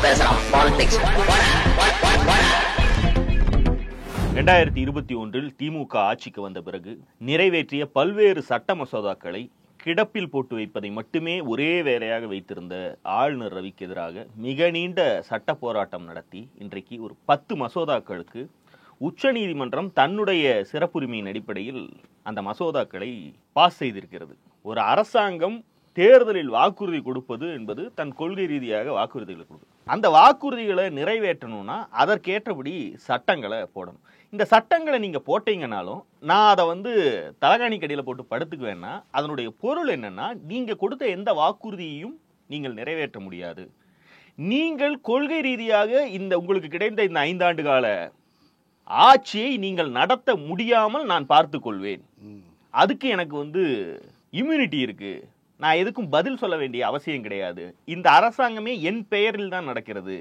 பேசுறான் பாலிடிக்ஸ். 2021 திமுக ஆட்சிக்கு வந்த பிறகு நிறைவேற்றிய பல்வேறு சட்ட மசோதாக்களை கிடப்பில் போட்டு வைப்பதை மட்டுமே ஒரே வேலையாக வைத்திருந்த ஆளுநர் ரவிக்கு எதிராக மிக நீண்ட சட்ட போராட்டம் நடத்தி இன்றைக்கு ஒரு 10 மசோதாக்களுக்கு உச்சநீதிமன்றம் தன்னுடைய சிறப்புரிமையின் அடிப்படையில் அந்த மசோதாக்களை பாஸ் செய்திருக்கிறது. ஒரு அரசாங்கம் தேர்தலில் வாக்குறுதி கொடுப்பது என்பது தன் கொள்கை ரீதியாக வாக்குறுதிகளை கொடுக்கும். அந்த வாக்குறுதிகளை நிறைவேற்றணும்னா அதற்கேற்றபடி சட்டங்களை போடணும். இந்த சட்டங்களை நீங்க போட்டீங்கன்னாலும் நான் அதை தலகாணி கடியில போட்டு படுத்துக்குவேன்னா அதனுடைய பொருள் என்னன்னா, நீங்க கொடுத்த எந்த வாக்குறுதியையும் நீங்கள் நிறைவேற்ற முடியாது. நீங்கள் கொள்கை ரீதியாக உங்களுக்கு கிடைத்த இந்த 5 ஆண்டு கால ஆட்சியை நீங்கள் நடத்த முடியாமல் நான் பார்த்து கொள்வேன். அதுக்கு எனக்கு இம்யூனிட்டி இருக்கு. நான் எதுக்கும் பதில் சொல்ல வேண்டிய அவசியம் கிடையாது. இந்த அரசாங்கமே என் பெயரில் தான் நடக்கிறது.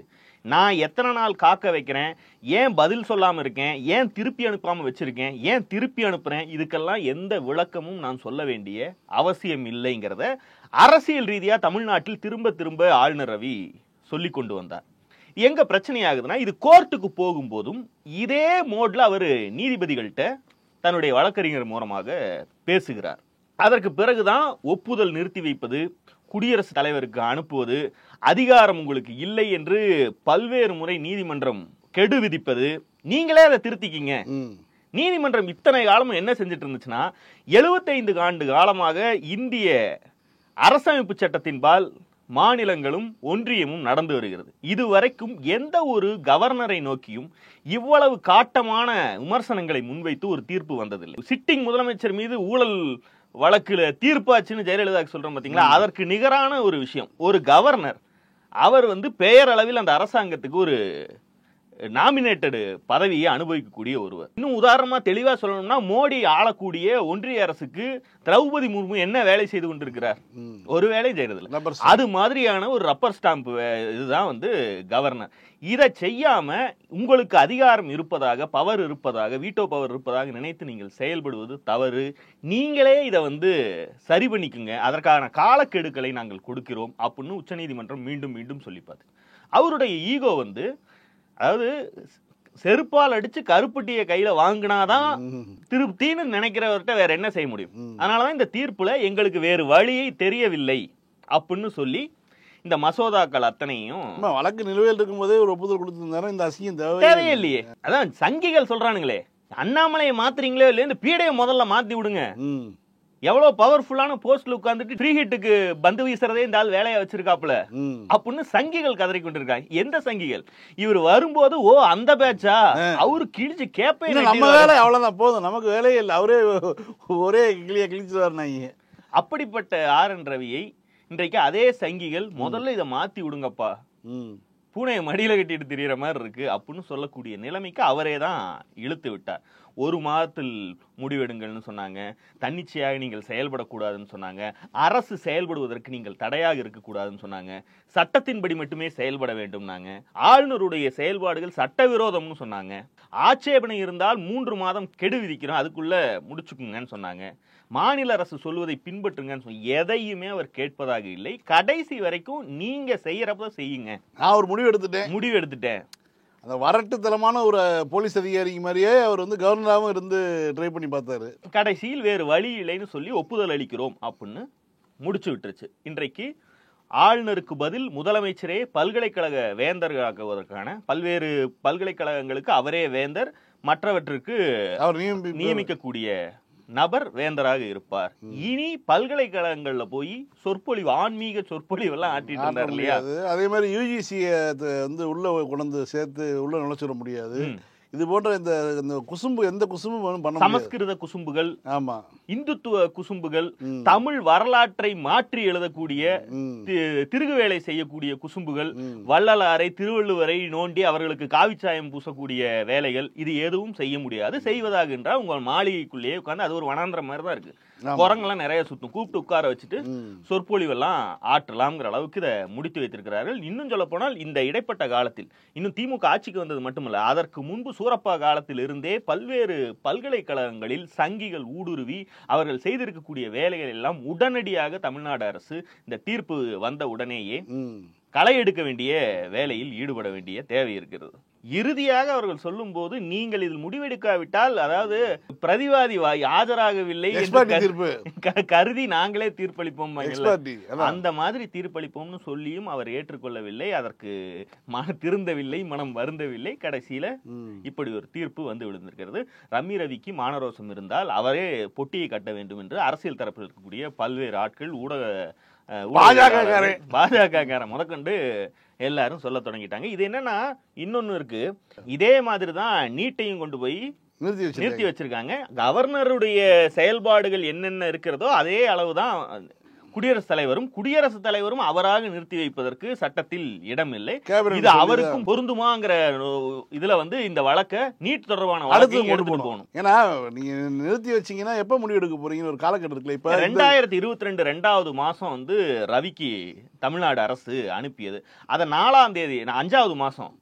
நான் எத்தனை நாள் காக்க வைக்கிறேன், ஏன் பதில் சொல்லாம இருக்கேன், ஏன் திருப்பி அனுப்பாம வச்சிருக்கேன், ஏன் திருப்பி அனுப்புறேன், இதுக்கெல்லாம் எந்த விளக்கமும் நான் சொல்ல வேண்டிய அவசியம் இல்லைங்கிறத அரசியல் ரீதியா தமிழ்நாட்டில் திரும்ப திரும்ப ஆளுநர் ரவி சொல்லி கொண்டு வந்தார். எங்க பிரச்சனை ஆகுதுன்னா, இது கோர்ட்டுக்கு போகும்போதும் இதே மோட்ல அவர் நீதிபதிகள்கிட்ட தன்னுடைய வழக்கறிஞர் மூலமாக பேசுகிறார். அதற்கு பிறகுதான் ஒப்புதல் நிறுத்தி வைப்பது, குடியரசுத் தலைவருக்கு அனுப்புவது, அதிகாரம் உங்களுக்கு இல்லை என்று பல்வேறு முறை நீதிமன்றம் கெடு விதிப்பது, நீங்களே அதை திருத்திக்கிங்க. நீதிமன்றம் இத்தனை காலமும் என்ன செஞ்சுட்டு இருந்துச்சுன்னா, 75 ஆண்டு காலமாக இந்திய அரசமைப்பு சட்டத்தின்பால் மாநிலங்களும் ஒன்றியமும் நடந்து வருகிறது. இதுவரைக்கும் எந்த ஒரு கவர்னரை நோக்கியும் இவ்வளவு காட்டமான விமர்சனங்களை முன்வைத்து ஒரு தீர்ப்பு வந்ததில்லை. சிட்டிங் முதலமைச்சர் மீது ஊழல் வழக்குல தீர்ப்பாச்சுன்னு ஜெயலலிதா சொல்றோம் பாத்தீங்களா, அதற்கு நிகரான ஒரு விஷயம். ஒரு கவர்னர் அவர் பெயரளவில் அந்த அரசாங்கத்துக்கு ஒரு நாமினேட்டட் பதவியை அனுபவிக்கக்கூடிய ஒருவர். இன்னும் உதாரணமா தெளிவா சொல்லணும்னா, மோடி ஆளக்கூடிய ஒன்றிய அரசுக்கு திரௌபதி முர்மு என்ன வேலை செய்து கொண்டிருக்கிறார்? ஒரு வேலை செய்யறதில்ல. அது மாதிரியான ஒரு ரப்பர் ஸ்டாம்ப் இதுதான் கவர்னர். இதை செய்யாம உங்களுக்கு அதிகாரம் இருப்பதாக, பவர் இருப்பதாக, வீட்டோ பவர் இருப்பதாக நினைத்து நீங்கள் செயல்படுவது தவறு. நீங்களே இதை சரி பண்ணிக்குங்க, அதற்கான காலக்கெடுக்களை நாங்கள் கொடுக்கிறோம் அப்படின்னு உச்சநீதிமன்றம் மீண்டும் மீண்டும் சொல்லி பார்த்து அவருடைய ஈகோ அதாவது செருப்பால் அடிச்சு கருப்பட்டியை கையில வாங்கினாதான் திருப்தின்னு நினைக்கிறவர்கிட்ட வேற என்ன செய்ய முடியும்? அதனாலதான் இந்த தீர்ப்புல எங்களுக்கு வேறு வழியை தெரியவில்லை அப்படின்னு சொல்லி இந்த மசோதாக்கள் அத்தனையும் வழக்கு நிலுவையில் இருக்கும் போதே ஒரு ஒப்புதல் கொடுத்திருந்தாரு. இந்த அசிங்கம் தேவையில்லையே. அதான் சங்கிகள் சொல்றானுங்களே, அண்ணாமலையை மாத்துறீங்களோ இல்லையா, இந்த பீடையை முதல்ல மாத்தி விடுங்க. எவ்வளவு பவர்ஃபுல்லான போஸ்ட்ல உட்கார்ந்துட்டு ஃப்ரீ ஹிட்டுக்கு பந்து வீசுறதே இந்த ஆள் வேலையா வச்சிருக்காப்ல அப்படின்னு சங்கிகள் கதறி கொண்டிருக்காங்க. எந்த சங்கிகள்? இவர் வரும்போது அந்த பேட்சா அவரு கிழிச்சு கேப்பே, நம்ம வேலை அவ்வளவுதான், போதும், நமக்கு வேலையே இல்லை, அவரே ஒரே கிளிய கிழிச்சுவார். அப்படிப்பட்ட ஆர்.என். ரவியை இன்றைக்கு அதே சங்கிகள் முதல்ல இதை மாத்தி விடுங்கப்பா, பூனையை மடியில கட்டிட்டு திரியற மாதிரி இருக்கு அப்படின்னு சொல்லக்கூடிய நிலைமைக்கு அவரே தான் இழுத்து விட்டார். 1 மாதத்தில் முடிவெடுங்கள்னு சொன்னாங்க, தன்னிச்சையாக நீங்கள் செயல்படக்கூடாதுன்னு சொன்னாங்க, அரசு செயல்படுவதற்கு நீங்கள் தடையாக இருக்கக்கூடாதுன்னு சொன்னாங்க, சட்டத்தின்படி மட்டுமே செயல்பட வேண்டும்னாங்க, ஆளுநருடைய செயல்பாடுகள் சட்டவிரோதம்னு சொன்னாங்க, ஆட்சேபனை இருந்தால் 3 மாதம் கெடு விதிக்கிறோம், அதுக்குள்ள முடிச்சுக்குங்கன்னு சொன்னாங்க, மாநில அரசு சொல்வதை பின்பற்றுங்கன்னு சொல்லி எதையுமே அவர் கேட்பதாக இல்லை. கடைசி வரைக்கும் நீங்க செய்யறப்ப செய்யுங்க, நான் ஒரு முடிவு எடுத்துட்டேன். அந்த வரட்டுத்தனமான ஒரு போலீஸ் அதிகாரி மாதிரியே அவர் கவர்னராகவும் இருந்து ட்ரை பண்ணி பார்த்தாரு. கடைசியில் வேறு வழி இல்லைன்னு சொல்லி ஒப்புதல் அளிக்கிறோம் அப்படின்னு முடிச்சு விட்டுருச்சு. இன்றைக்கு ஆளுநருக்கு பதில் முதலமைச்சரே பல்கலைக்கழக வேந்தர்களாக்குவதற்கான பல்வேறு பல்கலைக்கழகங்களுக்கு அவரே வேந்தர், மற்றவற்றுக்கு அவர் நியமிக்கக்கூடிய நபர் வேந்தராக இருப்பார். இனி பல்கலைக்கழகங்கள்ல போய் சொற்பொழிவு, ஆன்மீக சொற்பொழிவு எல்லாம் ஆட்டிட்டு இருந்தார் இல்லையா? அதே மாதிரி யூஜிசியை உள்ள கொண்டு சேர்த்து உள்ள நுழைச்சிட முடியாது. இது போன்ற இந்த குசும்பு, எந்த குசும்பும் பண்ண முடியாது. சமஸ்கிருத குசும்புகள், ஆமா, இந்துத்துவ குசும்புகள், தமிழ் வரலாற்றை மாற்றி எழுதக்கூடிய, திருகு வேலை செய்யக்கூடிய குசும்புகள், வள்ளலாரை திருவள்ளுவரை நோண்டி அவர்களுக்கு காவிச்சாயம் பூசக்கூடிய வேலைகள், இது எதுவும் செய்ய முடியாது. செய்வதாக என்றால் உங்கள் மாளிகைக்குள்ளேயே உட்கார்ந்து, அது ஒரு வனாந்திரம் மாதிரி தான் இருக்கு, குரங்கெல்லாம் நிறைய சுத்தும், கூப்பிட்டு உட்கார வச்சுட்டு சொற்பொழிவெல்லாம் ஆற்றலாம்ங்கிற அளவுக்கு இதை முடித்து வைத்திருக்கிறார்கள். இன்னும் சொல்ல போனால் இந்த இடைப்பட்ட காலத்தில், இன்னும் திமுக ஆட்சிக்கு வந்தது மட்டுமல்ல, அதற்கு முன்பு சூரப்பா காலத்தில் இருந்தே பல்வேறு பல்கலைக்கழகங்களில் சங்கிகள் ஊடுருவி அவர்கள் செய்திருக்கக்கூடிய வேலைகள் எல்லாம் உடனடியாக தமிழ்நாடு அரசு இந்த தீர்ப்பு வந்த உடனேயே களை எடுக்க வேண்டிய வேலையில் ஈடுபட வேண்டிய தேவை இருக்கிறது. இறுதியாக அவர்கள் சொல்லும் போது, நீங்கள் இதில் முடிவெடுக்காவிட்டால், அதாவது பிரதிவாதி ஆஜராகவில்லை கருதி நாங்களே தீர்ப்பளிப்போம், அந்த மாதிரி தீர்ப்பளிப்போம்னு சொல்லியும் அவர் ஏற்றுக்கொள்ளவில்லை. அதற்கு திருந்தவில்லை, மனம் வருந்தவில்லை. கடைசியில இப்படி ஒரு தீர்ப்பு வந்து விழுந்திருக்கிறது. ரம்மி ரவிக்கு மானரோசம் இருந்தால் அவரே பொட்டியை கட்ட வேண்டும் என்று அரசியல் தரப்பில் இருக்கக்கூடிய பல்வேறு ஆட்கள், பாஜக முதற்கொண்டு எல்லாரும் சொல்ல தொடங்கிட்டாங்க. இது என்னன்னா, இன்னொன்னு இருக்கு, இதே மாதிரிதான் நீட்டையும் கொண்டு போய் நிறுத்தி வச்சிருக்காங்க. கவர்னருடைய செயல்பாடுகள் என்னென்ன இருக்கிறதோ அதே அளவுதான் குடியரசுத் தலைவரும் அவராக நிறுத்தி வைப்பதற்கு சட்டத்தில் இடம் இல்லை. இது அவருக்கும் பொருந்துமாங்கிற இதுல வந்து இந்த வழக்க நீட் தொடர்பான வழக்கை எடுத்துட்டு போகணும். ஏன்னா நீங்க நிறுத்தி வச்சீங்கன்னா எப்ப முடிவு எடுக்க போறீங்கன்னு ஒரு காலகட்டம் இருக்குல்ல. இப்ப 2022 2வது மாசம் வந்து ரவிக்கு தமிழ்நாடு அரசு அனுப்பியது. அத 4ஆம் தேதி 5வது மாசம்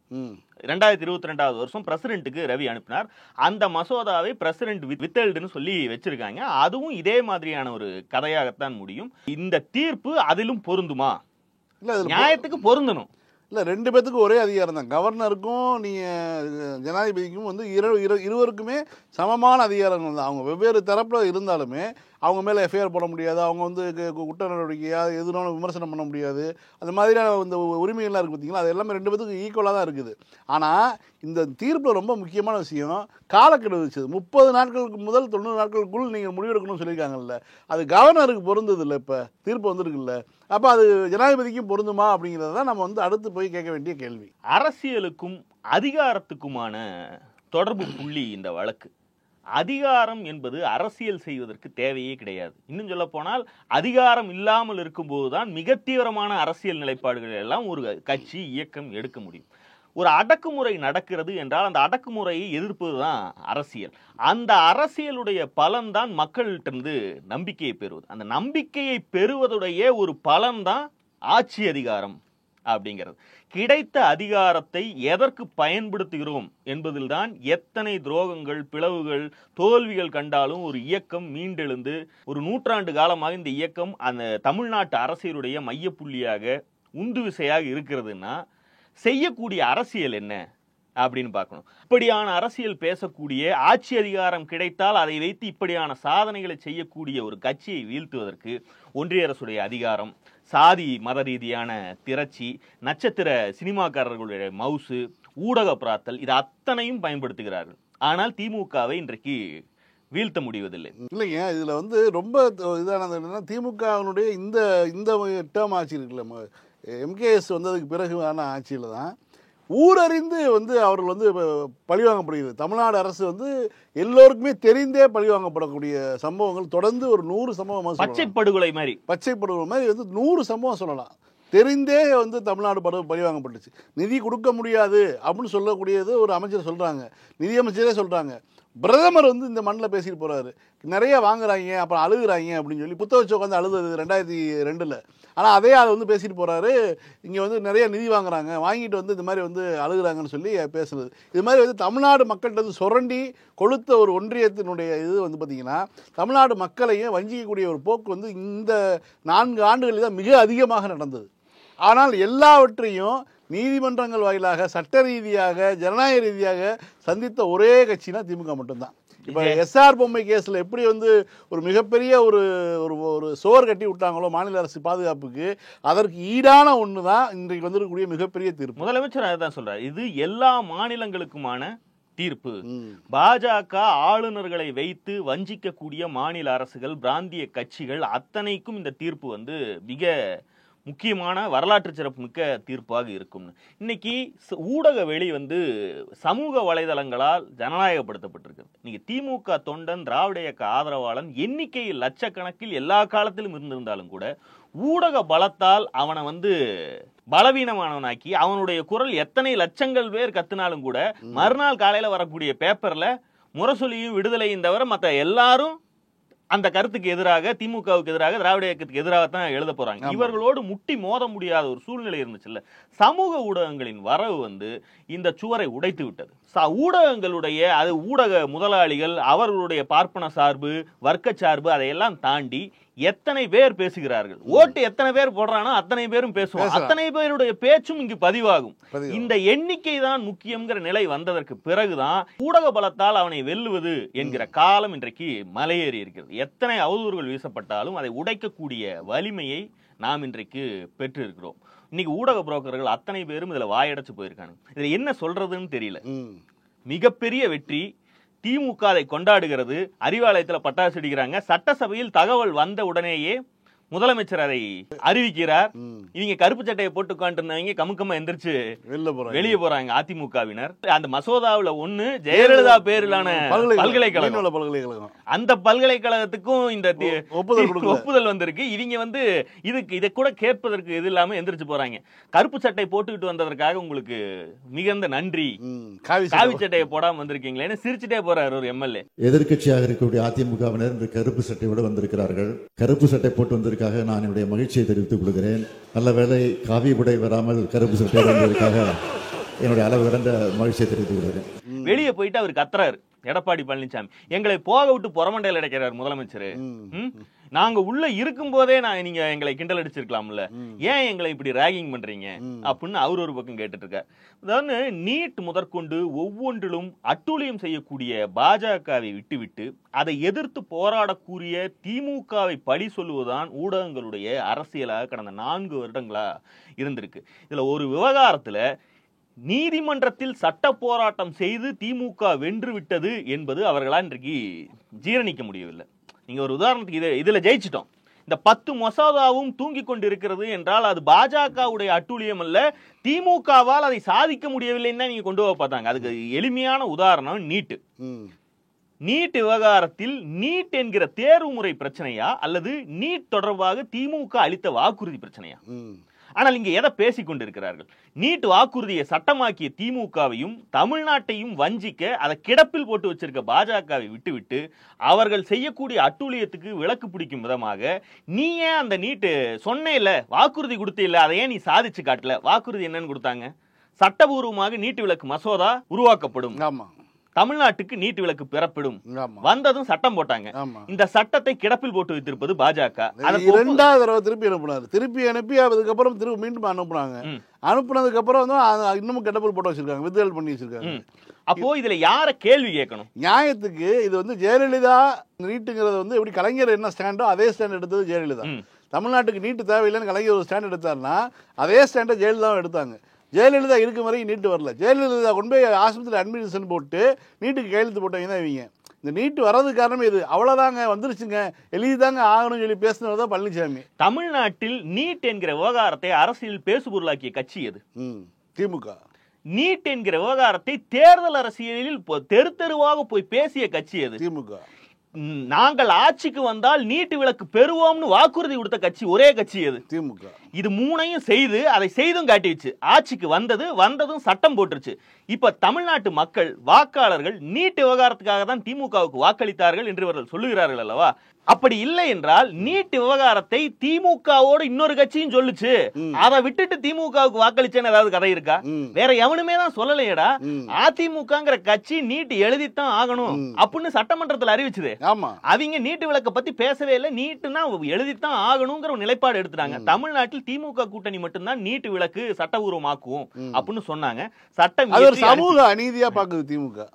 2022வது வருஷம் பிரசிடென்ட்டுக்கு ரவி அனுப்பினார். அந்த மசோதாவை பிரசிடென்ட் வித்ஹெல்டுன்னு சொல்லி வச்சிருக்காங்க. அதுவும் இதே மாதிரியான ஒரு கதையாகத்தான் முடியும். இந்த தீர்ப்பு அதிலும் பொருந்துமா? நியாயத்துக்கு பொருந்தணும். இல்லை, ரெண்டு பேத்துக்கும் ஒரே அதிகாரம் தான். கவர்னருக்கும் ஜனாதிபதிக்கும் வந்து இருவருக்குமே சமமான அதிகாரங்கள் தான். அவங்க வெவ்வேறு தரப்பில் இருந்தாலுமே அவங்க மேலே எஃப்ஐஆர் போட முடியாது, அவங்க வந்து குற்ற நடவடிக்கையாக எதுனாலும் விமர்சனம் பண்ண முடியாது. அந்த மாதிரியான இந்த உரிமைகள்லாம் இருக்குது பார்த்தீங்களா, அது எல்லாமே ரெண்டு பேத்துக்கும் ஈக்குவலாக தான் இருக்குது. ஆனால் இந்த தீர்ப்பில் ரொம்ப முக்கியமான விஷயம் காலக்கெடு வச்சது. 30 நாட்களுக்கு முதல் 90 நாட்களுக்குள் நீங்கள் முடிவெடுக்கணும்னு சொல்லியிருக்காங்கல்ல, அது கவர்னருக்கு பொருந்தது இல்லை. இப்போ தீர்ப்பு வந்திருக்குல்ல, அப்போ அது ஜனாதிபதிக்கும் பொருந்துமா அப்படிங்கிறத தான் நம்ம வந்து அடுத்து போய் கேட்க வேண்டிய கேள்வி. அரசியலுக்கும் அதிகாரத்துக்குமான தொடர்பு புள்ளி இந்த வழக்கு. அதிகாரம் என்பது அரசியல் செய்வதற்கு தேவையே கிடையாது. இன்னும் சொல்ல போனால், அதிகாரம் இல்லாமல் இருக்கும்போதுதான் மிக தீவிரமான அரசியல் நிலைப்பாடுகள் எல்லாம் ஒரு கட்சி இயக்கம் எடுக்க முடியும். ஒரு அடக்குமுறை நடக்கிறது என்றால் அந்த அடக்குமுறையை எதிர்ப்பதுதான் அரசியல். அந்த அரசியலுடைய பலன்தான் மக்கள்கிட்ட நம்பிக்கையை பெறுவது. அந்த நம்பிக்கையை பெறுவதுடைய ஒரு பலன்தான் ஆட்சி அதிகாரம் அப்படிங்கிறது. கிடைத்த அதிகாரத்தை எதற்கு பயன்படுத்துகிறோம் என்பதில்தான் எத்தனை துரோகங்கள், பிளவுகள், தோல்விகள் கண்டாலும் ஒரு இயக்கம் மீண்டெழுந்து ஒரு 100 ஆண்டு காலமாக இந்த இயக்கம் அந்த தமிழ்நாட்டு அரசியலுடைய மையப்புள்ளியாக உந்து விசையாக இருக்கிறதுன்னா செய்யக்கூடிய அரசியல் என்ன அப்படின்னு பார்க்கணும். இப்படியான அரசியல் பேசக்கூடிய, ஆட்சி அதிகாரம் கிடைத்தால் அதை வைத்து இப்படியான சாதனைகளை செய்யக்கூடிய ஒரு கட்சியை வீழ்த்துவதற்கு ஒன்றிய அரசுடைய அதிகாரம், சாதி மத ரீதியான திரட்சி, நட்சத்திர சினிமாக்காரர்களுடைய மவுசு, ஊடக பிராத்தல், இது அத்தனையும் பயன்படுத்துகிறார்கள். ஆனால் திமுகவை இன்றைக்கு வீழ்த்த முடிவதில்லை. இல்லைங்க, இதுல வந்து ரொம்ப இதானது என்னன்னா, திமுகவினுடைய இந்த டேர்ம் ஆட்சி இருக்குல்ல, எம்கேஎஸ் வந்ததுக்கு பிறகுமான ஆட்சியில தான் ஊரறிந்து வந்து அவர்கள் வந்து பழிவாங்கப்படுகிறது. தமிழ்நாடு அரசு வந்து எல்லோருக்குமே தெரிந்தே பழிவாங்கப்படக்கூடிய சம்பவங்கள் தொடர்ந்து ஒரு 100 சம்பவம், பச்சைப்படுகொலை மாதிரி வந்து 100 சம்பவம் சொல்லலாம். தெரிந்தே வந்து தமிழ்நாடு பழிவாங்கப்பட்டுச்சு. நிதி கொடுக்க முடியாது அப்படின்னு சொல்லக்கூடியது ஒரு அமைச்சர் சொல்றாங்க, நிதியமைச்சரே சொல்றாங்க. பிரதமர் வந்து இந்த மண்ணில் பேசிட்டு போறாரு, நிறைய வாங்குறாங்க அப்புறம் அழுகுறாங்க அப்படின்னு சொல்லி புத்த வச்சு உட்காந்து அழுது 2002. ஆனால் அதை வந்து பேசிட்டு போறாரு, இங்கே வந்து நிறைய நிதி வாங்கிட்டு வந்து இந்த மாதிரி வந்து அழுகுறாங்கன்னு சொல்லி பேசுறது. இது மாதிரி வந்து தமிழ்நாடு மக்கள்கிட்ட வந்து சுரண்டி கொளுத்த ஒரு ஒன்றியத்தினுடைய இது வந்து பார்த்தீங்கன்னா, தமிழ்நாடு மக்களையும் வஞ்சிக்கக்கூடிய ஒரு போக்கு வந்து இந்த 4 ஆண்டுகளில் தான் மிக அதிகமாக நடந்தது. ஆனால் எல்லாவற்றையும் நீதிமன்றங்கள் வாயிலாக சட்ட ரீதியாக ஜனநாயக ரீதியாக சந்தித்த ஒரே கட்சினா திமுக மட்டும்தான். இப்போ எஸ்ஆர் பொம்மை கேஸில் எப்படி வந்து ஒரு மிகப்பெரிய ஒரு ஒரு சோர் கட்டி விட்டாங்களோ மாநில அரசு பாதுகாப்புக்கு, அதற்கு ஈடான ஒன்று தான் இன்றைக்கு வந்திருக்கக்கூடிய மிகப்பெரிய தீர்ப்பு. முதலமைச்சர் அதான் சொல்றாரு, இது எல்லா மாநிலங்களுக்குமான தீர்ப்பு. பாஜக ஆளுநர்களை வைத்து வஞ்சிக்கக்கூடிய மாநில அரசுகள், பிராந்திய கட்சிகள் அத்தனைக்கும் இந்த தீர்ப்பு வந்து மிக முக்கியமான வரலாற்று சிறப்புமிக்க தீர்ப்பாக இருக்கும். இன்னைக்கு ஊடக வெளி வந்து சமூக வலைதளங்களால் ஜனநாயகப்படுத்தப்பட்டிருக்கு. இன்னைக்கு திமுக தொண்டன், திராவிட இயக்க ஆதரவாளன் எண்ணிக்கையில் லட்சக்கணக்கில் எல்லா காலத்திலும் இருந்திருந்தாலும் கூட ஊடக பலத்தால் அவனை வந்து பலவீனமானவனாக்கி அவனுடைய குரல் எத்தனை லட்சங்கள் பேர் கத்துனாலும் கூட மறுநாள் காலையில வரக்கூடிய பேப்பர்ல முரசொலியும் விடுதலையும் தவிர மற்ற எல்லாரும் அந்த கருத்துக்கு எதிராக, திமுகவுக்கு எதிராக, திராவிட இயக்கத்துக்கு எதிராக தான் எழுத போறாங்க. இவர்களோடு முட்டி மோத முடியாத ஒரு சூழ்நிலை இருந்துச்சுல்ல. சமூக ஊடகங்களின் வரவு வந்து இந்த சுவரை உடைத்து விட்டது. ஊடகங்களுடைய ஊடக முதலாளிகள் அவர்களுடைய பார்ப்பன சார்பு, வர்க்க சார்பு அதையெல்லாம் தாண்டி எத்தனை பேர் பேசுகிறார்கள், ஓட்டு எத்தனை பேர் போடுறானோ அத்தனை பேரும் பேசுவோம், அத்தனை பேருடைய பேச்சும் இங்கு பதிவாகும். இந்த எண்ணிக்கை தான் முக்கியங்கிற நிலை வந்ததற்கு பிறகுதான் ஊடக பலத்தால் அவனை வெல்லுவது என்கிற காலம் இன்றைக்கு மலையேறி இருக்கிறது. எத்தனை அவதூறுகள் வீசப்பட்டாலும் அதை உடைக்கக்கூடிய வலிமையை நாம் இன்றைக்கு பெற்று இருக்கிறோம். இன்னைக்கு ஊடக புரோக்கர்கள் அத்தனை பேரும் இதுல வாயடைச்சு போயிருக்காங்க. இதுல என்ன சொல்றதுன்னு தெரியல. மிகப்பெரிய வெற்றி. திமுக அதை கொண்டாடுகிறது. அறிவாலயத்துல பட்டாசு அடிக்கிறாங்க. சட்டசபையில் தகவல் வந்த உடனேயே முதலமைச்சர் அதை அறிவிக்கிறார். இவங்க கருப்பு சட்டையை போட்டு உட்காந்துருந்தவங்க கமுக்கமா எந்திரிச்சு வெளியே போறாங்க. அதிமுகவினர் அந்த மசோதாவுல ஒண்ணு ஜெயலலிதா பேரிலான பல்கலைக்கழகம், அந்த பல்கலைக்கழகத்துக்கும் இந்த ஒப்புதல் வந்திருக்கு. இவங்க இதுக்கு இதை கூட கேட்பதற்கு இது இல்லாம எந்திரிச்சு போறாங்க. கருப்பு சட்டை போட்டுக்கிட்டு வந்ததற்காக உங்களுக்கு மிகுந்த நன்றி, காவி சட்டையை போடாம வந்திருக்கீங்களேன்னு சிரிச்சுட்டே போறாரு ஒரு எம்எல்ஏ. எதிர்கட்சியாக இருக்கக்கூடிய அதிமுகவினர் இந்த கருப்பு சட்டையோடு வந்திருக்கிறார்கள். கருப்பு சட்டை போட்டு வந்திருக்காங்க. நான் என்னுடைய மகிழ்ச்சியை தெரிவித்துக் கொள்கிறேன். நல்ல வேளை காவி உடை வராமல் கருப்பு சட்டை வந்ததற்காக என்னுடைய அளவு கடந்த மகிழ்ச்சியை தெரிவித்துக் கொள்கிறேன். வெளியே போயிட்டு அவர் கத்துறாரு எடப்பாடி பழனிசாமி, எங்களை போக விட்டு புறமண்டையில் அடைக்கிறார் முதலமைச்சர். நாங்க உள்ள இருக்கும் போதே நீங்க எங்களை கிண்டல் அடிச்சிருக்கலாம்ல, ஏன் எங்களை இப்படி ராகிங் பண்றீங்க அப்படின்னு அவர் ஒரு பக்கம் கேட்டுட்டு இருக்கார். அதாவது நீட் முதற்கொண்டு ஒவ்வொன்றிலும் அட்டூழியம் செய்யக்கூடிய பாஜகவை விட்டுவிட்டு அதை எதிர்த்து போராடக்கூடிய திமுகவை பழி சொல்லுவதுதான் ஊடகங்களுடைய அரசியலாக கடந்த 4 வருடங்களா இருந்திருக்கு. இதுல ஒரு விவகாரத்துல நீதிமன்றத்தில் சட்ட போராட்டம் செய்து திமுக வென்று விட்டது என்பது அவர்களால் இன்றைக்கு ஜீரணிக்க முடியவில்லை. நீங்க ஒரு உதாரணத்துக்கு இதுல ஜெயிச்சிட்டோம், இந்த 10 மசோதாவும் தூங்கி கொண்டிருக்கிறது என்றால் அது பாஜகவுடைய அட்டூழியம் அல்ல, திமுகவால் அதை சாதிக்க முடியவில்லைன்னு தான் நீங்க கொண்டு போக பார்த்தாங்க. அதுக்கு எளிமையான உதாரணம் நீட். நீட் விவகாரத்தில் நீட் என்கிற தேர்வு முறை பிரச்சனையா அல்லது நீட் தொடர்பாக திமுக அளித்த வாக்குறுதி பிரச்சனையா? ஆனால் இங்க எதை பேசிக் கொண்டிருக்கிறார்கள்? நீட் வாக்குறுதியை சட்டமாக்கிய திமுகவையும் தமிழ்நாட்டையும் வஞ்சிக்க அதை கிடப்பில் போட்டு வச்சிருக்க பாஜகவை விட்டுவிட்டு அவர்கள் செய்யக்கூடிய அட்டூழியத்துக்கு விளக்கு பிடிக்கும் விதமாக நீ ஏன் அந்த நீட்டு சொன்னேல, வாக்குறுதி கொடுத்தே இல்ல, அதை ஏன் நீ சாதிச்சு காட்டல? வாக்குறுதி என்னன்னு கொடுத்தாங்க? சட்டபூர்வமாக நீட்டு விலக்கு மசோதா உருவாக்கப்படும், தமிழ்நாட்டுக்கு நீட்டு விலக்கு பெறப்படும், வந்ததும் சட்டம் போட்டாங்க. இந்த சட்டத்தை கிடப்பில் போட்டு வைத்திருப்பது பாஜக. 2வது தடவை திருப்பி அனுப்புனாரு. திருப்பி அனுப்பி அதுக்கப்புறம் மீண்டும் அனுப்புனாங்க. அனுப்புனதுக்கு அப்புறம் இன்னமும் கிடப்பில் போட்டு வச்சிருக்காங்க, வித்ட்ரால் பண்ணி வச்சிருக்காங்க. அப்போ இதுல யார கேள்வி கேட்கணும்? நியாயத்துக்கு இது ஜெயலலிதா நீட்டுங்கிறது எப்படி கலைஞர் என்ன ஸ்டாண்டோ அதே ஸ்டாண்ட் எடுத்தது ஜெயலலிதா. தமிழ்நாட்டுக்கு நீட்டு தேவையில்லைன்னு கலைஞர் ஒரு ஸ்டாண்ட் எடுத்தாருன்னா அதே ஸ்டாண்டை ஜெயலலிதாவும் எடுத்தாங்க. ஜெயலலிதா இருக்கும் வரைக்கும் நீட்டு வரல. ஜெயலலிதா கொண்டு போய் ஆஸ்பத்திரி அட்மிஷன் போட்டு நீட்டுக்கு கையெழுத்து போட்டவங்க தான் இவங்க. இந்த நீட்டு வர்றதுக்கு காரணமே இது. அவ்வளோதாங்க, வந்துருச்சுங்க, எழுதிதாங்க ஆகணும்னு சொல்லி பேசினது தான் பழனிசாமி. தமிழ்நாட்டில் நீட் என்கிற விவகாரத்தை அரசியல் பேசுபொருளாக்கிய கட்சி எது? திமுக. நீட் என்கிற விவகாரத்தை தேர்தல் அரசியலில் தெரு தெருவாக போய் பேசிய கட்சி எது? திமுக. நாங்கள் ஆட்சிக்கு வந்தால் நீட்டு விலக்கு பெறுவோம்னு வாக்குறுதி கொடுத்த கட்சி ஒரே கட்சி எது? திமுக. இது 3ஐயும் செய்து அதை செய்தும் காட்டிடுச்சு. ஆட்சிக்கு வந்ததும் சட்டம் போட்டுருச்சு. இப்ப தமிழ்நாட்டு மக்கள் வாக்காளர்கள் நீட் விவகாரத்துக்காக தான் திமுகவுக்கு வாக்களித்தார்கள் என்று இவர்கள் சொல்லுகிறார்கள் அல்லவா? அப்படி இல்லை என்றால் நீட் விவகாரத்தை திமுகவோடு இன்னொரு கட்சியும் சொல்லுச்சு, அதை விட்டுட்டு திமுகவுக்கு வாக்களிச்சேன்னு ஏதாவது கதை இருக்கா? வேற எவனுமே தான் சொல்லலையடா. அதிமுகங்கிற கட்சி நீட் எழுதித்தான் ஆகணும் அப்படின்னு சட்டமன்றத்தில் அறிவிச்சது. அவங்க நீட்டு விலக்க பத்தி பேசவே இல்லை. நீட்டுனா எழுதித்தான் ஆகணுங்கிற ஒரு நிலைப்பாடு எடுத்துட்டாங்க. தமிழ்நாட்டில் திமுக கூட்டணி மட்டும்தான் நீட்டு விலக்கு சட்டபூர்வமாக்குவோம் அப்படின்னு சொன்னாங்க. சட்டம் சமூக அநீதியா பாக்குது திமுக.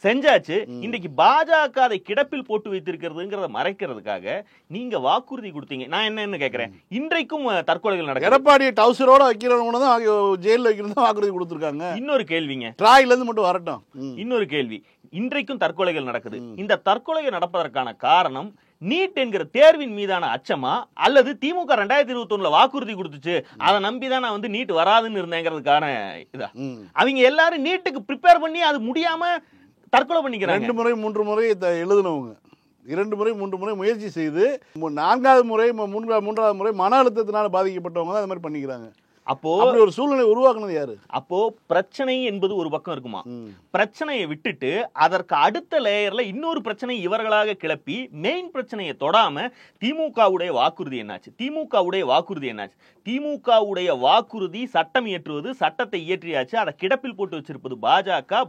செஞ்சாச்சு. இன்றைக்கு பாஜக அதை கிடப்பில் போட்டு வைத்திருக்கிறதுங்கிறத மறைக்கிறதுக்காக நீங்க வாக்குறுதி கொடுத்தீங்க. நான் என்ன கேட்கிறேன், இன்றைக்கும் தற்கொலைகள் நடக்குது. எடப்பாடி டவுசரோட வைக்கிறவங்க தான் ஜெயில வைக்கிறது வாக்குறுதி கொடுத்திருக்காங்க. இன்னொரு கேள்விங்க, டிராயில இருந்து மட்டும் வரட்டும். இன்னொரு கேள்வி, இன்றைக்கும் தற்கொலைகள் நடக்குது. இந்த தற்கொலைகள் நடப்பதற்கான காரணம் நீட் என்கிற தேர்வின் மீதான அச்சமா அல்லது திமுக 2021 வாக்குறுதி கொடுத்துச்சு அதை நம்பிதான் நான் நீட் வராதுன்னு இருந்தேங்கிறதுக்கான இதா? அவங்க எல்லாரும் நீட்டுக்கு ப்ரிப்பேர் பண்ணி அது முடியாம தற்கொலை பண்ணிக்கிறாங்க. 2 முறை 3 முறை எழுதினவங்க 2 முறை 3 முறை முயற்சி செய்து 4வது முறை 3வது முறை மன அழுத்தத்தினால பாதிக்கப்பட்டவங்க தான் அது மாதிரி பண்ணிக்கிறாங்க. அப்போ அப்படி ஒரு சூழ்நிலை உருவாக்குனது யாரு? அப்போ பிரச்சனை என்பது ஒரு பக்கம் இருக்குமா, பிரச்சனையை விட்டுட்டு அதற்கு அடுத்த லேயர்ல இன்னொரு பிரச்சனை இவர்களாக கிளப்பி மெயின் பிரச்சனையை தொடாம திமுகவுடைய வாக்குறுதி என்னாச்சு, திமுகவுடைய வாக்குறுதி சட்டம் இயற்றுவது, சட்டத்தை இயற்றியாச்சு, அதை கிடப்பில் போட்டு வச்சிருப்பது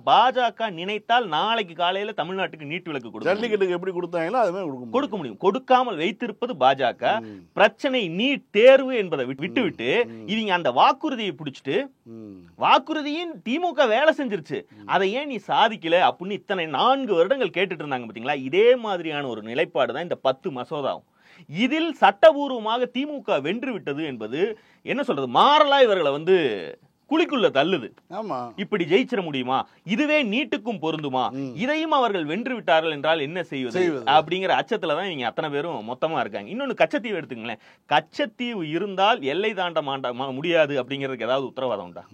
பாஜக நினைத்தால் நாளைக்கு காலையில தமிழ்நாட்டுக்கு நீட் விலக்கு கொடுக்கும். ஜல்லிக்கட்டுக்கு எப்படி கொடுத்தாங்களோ அது மாதிரி கொடுக்க முடியும். கொடுக்காமல் வைத்திருப்பது பாஜக. பிரச்சனை நீட் தேர்வு என்பதை விட்டுவிட்டு இவங்க அந்த வாக்குறுதியை பிடிச்சிட்டு, வாக்குறுதியின் திமுக வேலை செஞ்சிருச்சு, அதை ஏன் நீ சாதிக்கல அப்படின்னு இத்தனை 4 வருடங்கள் கேட்டுட்டு இருந்தாங்க பாத்தீங்களா. இதே மாதிரியான ஒரு நிலைப்பாடு தான் இந்த 10 மசோதாவும். இதில் சட்டபூர்வமாக திமுக வென்று விட்டது என்பது என்ன சொல்றது, மாறலா இவர்களை குழிக்குள்ள தள்ளுது. இப்படி ஜெயிச்சிட முடியுமா, இதுவே நீட்டுக்கும் பொருந்துமா, இதையும் அவர்கள் வென்று விட்டார்கள் என்றால் என்ன செய்வது அப்படிங்கிற அச்சத்துலதான் இவங்க அத்தனை பேரும் மொத்தமா இருக்காங்க. இன்னொன்னு கச்சத்தீவு எடுத்துங்களேன். கச்சத்தீவு இருந்தால் எல்லை தாண்ட முடியாது அப்படிங்கிறதுக்கு ஏதாவது உத்தரவாதம் உண்டா?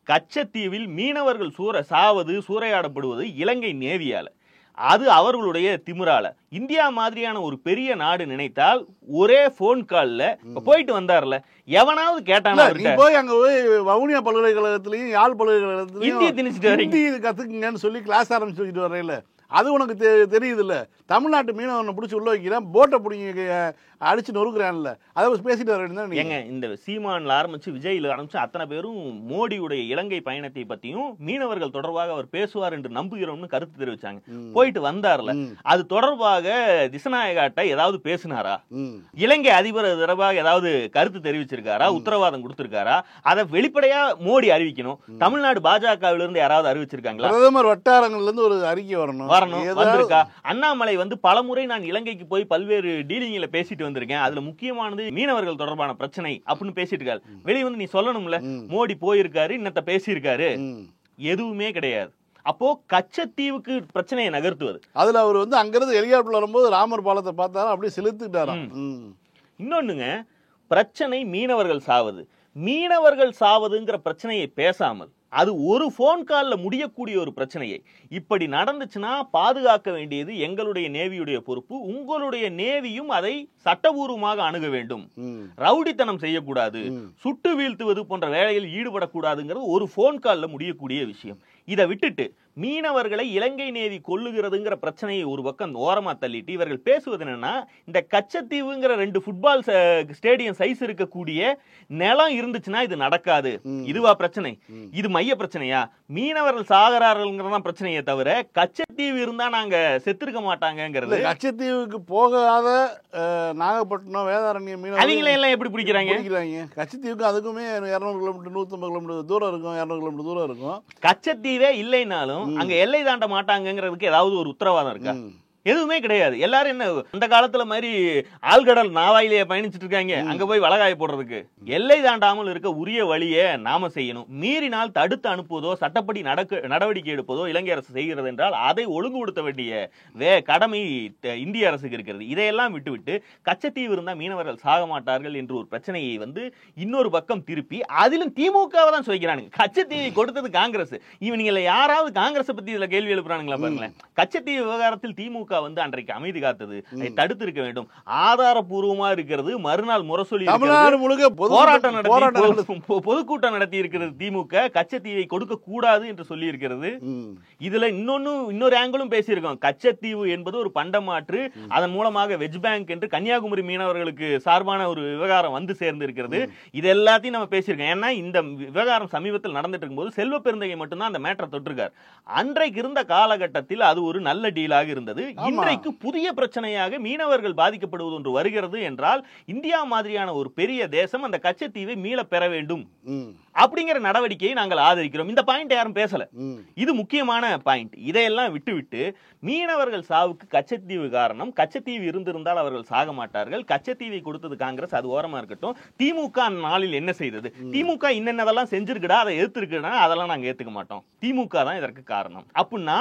கச்சத்தீவில் மீனவர்கள் சாவது சூறையாடப்படுவது இலங்கை நேவியால, அது அவர்களுடைய திமிரால. இந்தியா மாதிரியான ஒரு பெரிய நாடு நினைத்தால் ஒரே போன் கால்ல போயிட்டு வந்தார்ல, எவனாவது கேட்டானா? போய் அங்க போய் வவுனியா பல்கலைக்கழகத்திலையும் யாழ் பல்கலைக்கழகத்திலையும் இந்திய திணிச்சிட்டு வரீங்க, கத்துக்குங்கன்னு சொல்லி கிளாஸ் ஆரம்பிச்சு வச்சுட்டு வரையில அது உனக்கு தெரியுது இல்ல? தமிழ்நாட்டு மீனவனை பிடிச்சி உள்ள வைக்கிறேன், போட்டை பிடிங்க அடிச்சு நொறுக்குறான்ல, அதை பேசிட்டு வர ஏங்க. இந்த சீமான்ல ஆரம்பிச்சு விஜயில ஆரம்பிச்சு அத்தனை பேரும் மோடியுடைய இலங்கை பயணத்தை பத்தியும் மீனவர்கள் தொடர்பாக அவர் பேசுவார் என்று நம்புகிறோம்னு கருத்து தெரிவிச்சாங்க. போயிட்டு வந்தார்ல, அது தொடர்பாக திசநாயகாட்ட ஏதாவது பேசினாரா? இலங்கை அதிபர் தொடர்பாக ஏதாவது கருத்து தெரிவிச்சிருக்காரா, உத்தரவாதம் கொடுத்திருக்காரா? அதை வெளிப்படையா மோடி அறிவிக்கணும். தமிழ்நாடு பாஜகவிலிருந்து யாராவது அறிவிச்சிருக்காங்களா? பிரதமர் வட்டாரங்கள்ல இருந்து ஒரு அறிக்கை வரணும். வந்திருக்கா? அண்ணாமலை பலமுறை நான் இலங்கைக்கு போய் பல்வேறு டீலிங்ல பேசிட்டு வந்திருக்கேன், அதுல முக்கியமானது மீனவர்கள் தொடர்பான பிரச்சனை அப்படின்னு பேசிட்டு இருக்காரு. வெளியே நீ சொல்லணும்ல, மோடி போயிருக்காரு, இன்னத்த பேசியிருக்காரு, எதுவுமே கிடையாது. அப்போ கச்சத்தீவுக்கு பிரச்சனையை நகர்த்துவது, அதுல அவர் அங்கிருந்து ஹெலிகாப்டர்ல வரும்போது ராமர் பாலத்தை பார்த்தாரா, அப்படியே செலுத்துட்டாராம். இன்னொன்னுங்க, பிரச்சனை மீனவர்கள் சாவதுங்கிற பிரச்சனையை பேசாமல் அது ஒரு போன் கால்ல முடியக்கூடிய ஒரு பிரச்சனையை இப்படி நடந்துச்சுன்னா பாதுகாக்க வேண்டியது எங்களுடைய நேவியுடைய பொறுப்பு. உங்களுடைய நேவியும் அதை சட்டபூர்வமாக அணுக வேண்டும். ரவுடித்தனம் செய்யக்கூடாது, சுட்டு வீழ்த்துவது போன்ற வேலையில் ஈடுபடக்கூடாதுங்கிறது ஒரு போன் கால்ல முடியக்கூடிய விஷயம். இதை விட்டுட்டு மீனவர்களை இலங்கை நேவி கொல்லுகிறதுங்கிற பிரச்சனையை ஒரு பக்கம் ஓரமா தள்ளிட்டு இவர்கள் பேசுவது என்னன்னா, இந்த கச்சத்தீவுங்கிற 2 ஃபுட்பால் ஸ்டேடியம் சைஸ் இருக்கக்கூடிய நிலம் இருந்துச்சுன்னா இது நடக்காது. இதுவா பிரச்சனை? இது மைய பிரச்சனையா? மீனவர்கள் சாகரார்கள்ங்கிறதான் பிரச்சனையே தவிர கச்சத்தீவு இருந்தா நாங்க செத்துருக்க மாட்டாங்கிறது. கச்சத்தீவுக்கு போகாத நாகப்பட்டினம் வேதாரண்யம் அவங்களை எல்லாம் எப்படி பிடிக்கிறாங்க? கச்சத்தீவுக்கு அதுக்குமே 200 கிலோமீட்டர் 150 கிலோமீட்டர் தூரம் இருக்கும், 200 கிலோமீட்டர் தூரம் இருக்கும். கச்சத்தீவே இல்லைனாலும் அங்க எல்லை தாண்ட மாட்டாங்கிறதுக்கு ஏதாவது ஒரு உத்தரவாதம் இருக்கா? எதுவுமே கிடையாது. எல்லாரும் என்ன அந்த காலத்துல மாதிரி ஆழ்கடல் நாவாயிலேயே பயணிச்சுட்டு இருக்காங்க அங்க போய் வலகாய போடுறதுக்கு? எல்லை தாண்டாமல் இருக்க உரிய வழியை நாம செய்யணும். மீறினால் தடுத்து அனுப்புவதோ சட்டப்படி நடவடிக்கை எடுப்பதோ இலங்கை அரசு செய்கிறது என்றால் அதை ஒழுங்குபடுத்த வேண்டிய கடமை இந்திய அரசுக்கு இருக்கிறது. இதையெல்லாம் விட்டுவிட்டு கச்சத்தீவு இருந்தா மீனவர்கள் சாக மாட்டார்கள் என்று ஒரு பிரச்சனையை இன்னொரு பக்கம் திருப்பி அதிலும் திமுகவை தான் சொல்லிக்கிறானுங்க. கச்சத்தீவை கொடுத்தது காங்கிரஸ். இவங்க யாராவது காங்கிரஸ் பத்தி இதுல கேள்வி எழுப்புறானுங்களா பாருங்களேன். கச்சத்தீவு விவகாரத்தில் திமுக அன்றைக்கு அமைதி காத்தது, அதை தடுத்து இருக்க வேண்டும். ஆதாரபூர்வமா இருக்கிறது. மறுநாள் முரசொலி போராட்டம் நடத்தி பொதுக்கூட்டம் நடத்தி இருக்கிறது. திமுக கச்சத்தீவை கொடுக்க கூடாது என்று சொல்லி இருக்கிறது. இதுல இன்னொரு ஆங்கிளும் பேசியிருக்கோம். கச்சத்தீவு என்பது ஒரு பண்டமாற்று, அதன் மூலமாக வெஜ் பேங்க் என்று கன்னியாகுமரி மீனவர்களுக்கு சார்பான ஒரு விவகாரம் சேர்ந்து இருக்கிறது. இது எல்லாத்தையும் நம்ம பேசியிருக்கோம். ஏன்னா இந்த விவகாரம் சமீபத்தில் நடந்துட்டு இருக்கும்போது செல்வ பெருந்தகை மட்டும்தான் அந்த மேட்டரை தொட்டிருக்கார். அன்றைக்கு இருந்த காலகட்டத்தில் அது ஒரு நல்ல டீலாக இருந்தது. இன்றைக்கு புதிய பிரச்சனையாக மீனவர்கள் பாதிக்கப்படுவது ஒன்று வருகிறது என்றால் இந்தியா மாதிரியான ஒரு பெரிய தேசம் அந்த கச்சத்தீவை மீள பெற வேண்டும் அப்படிங்கிற நடவடிக்கையை நாங்கள் ஆதரிக்கிறோம். இந்த பாயிண்ட் யாரும் பேசல. இது முக்கியமான பாயிண்ட். இதையெல்லாம் விட்டுவிட்டு மீனவர்கள் சாவுக்கு கச்சத்தீவு காரணம், கச்சத்தீவு இருந்திருந்தால் அவர்கள் சாக மாட்டார்கள், கச்சத்தீவை கொடுத்தது காங்கிரஸ், அது ஓரமா இருக்கட்டும். திமுக நாளில் என்ன செய்தது? திமுக இன்னென்னதெல்லாம் செஞ்சிருக்குடா, அதை எதிர்த்திருக்குடா, அதெல்லாம் நாங்க ஏத்துக்க மாட்டோம். திமுக தான் இதற்கு காரணம். அப்படின்னா